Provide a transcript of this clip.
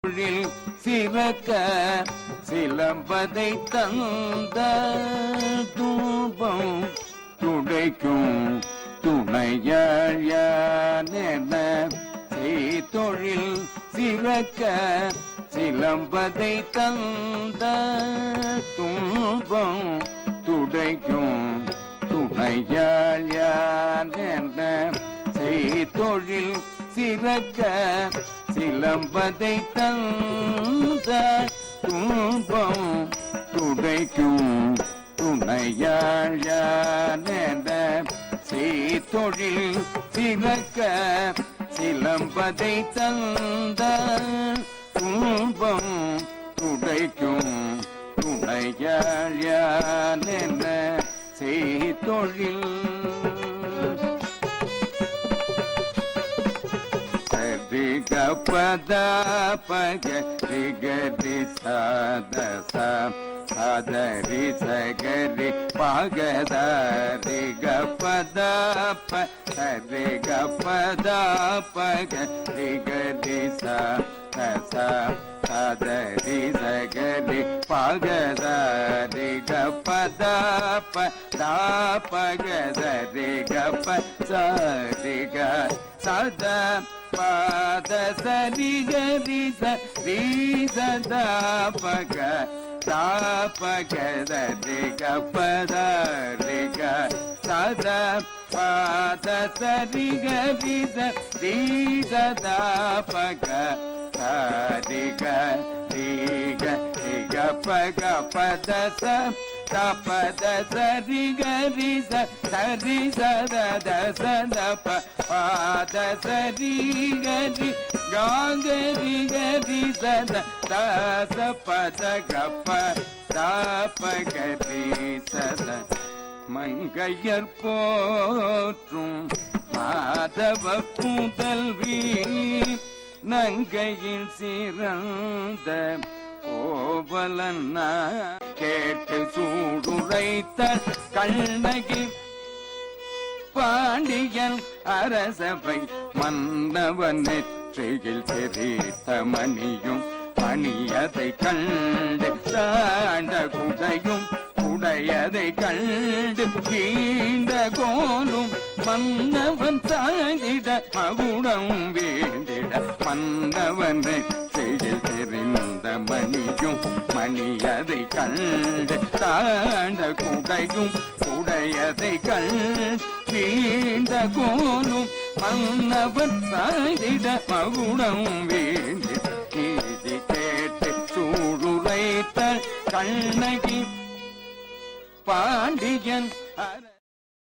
சிறக்க சிலம்பதை தந்த தூபம் துடைக்கும் துணையாழ் செய்தொழில் சிறக்க சிலம்பதை தந்த துன்பம் துடைக்கும் துணையாழ் செய்தொழில் சிறக்க சிலம்பதை தந்த துன்பம் துடைக்கும் துணையாழ் செய்தொழில் சிறக்க சிலம்பதை தந்த துன்பம் துடைக்கும் துணையாழ் செய்தொழில் பத பக ரிகரி சதச சதரி சகரி பகதரி கபத பரி கபத பக ரிகரி சதச சதரி சகரி பகதரி கபத பகதரி கப சரி க சத பாத சரி கரி சரி சதா பக தாபக சரி கபத ரிக சத பாத சரி கரி சரி சதா பக சரிக ரிக ரிக பக பத ச தபத சரி கரி சரி சத சத பாத சரி கரி காங்கரி கரி சத தச பத கப்ப தாபகரி சத மங்கையர் போற்றும் மாதவ புதல்வி நங்கையில் சிறந்த கோவலன்னா கேட்டு சூடுரைத்த கண்ணகி பாண்டியன் அரசபை மன்னவன் நெற்றியில் தெரித்த மணியும் மணியதை கண்டு தாண்ட குடையும் குடையதை கண்டு கீண்ட கோலும் மன்னவன் சாதிட மகுடம் வேண்டிட மன்னவன் நெற்றியில் தெரிந்த மணியும் மணியதை கண்டு தாண்ட குடையும் குடையதை கண்டு கீண்ட கோலும் மன்னவன் சாதிட மகுடம் வேண்டிட நீதி கேட்டு சூடுரைத்த கண்ணகி பாண்டியன்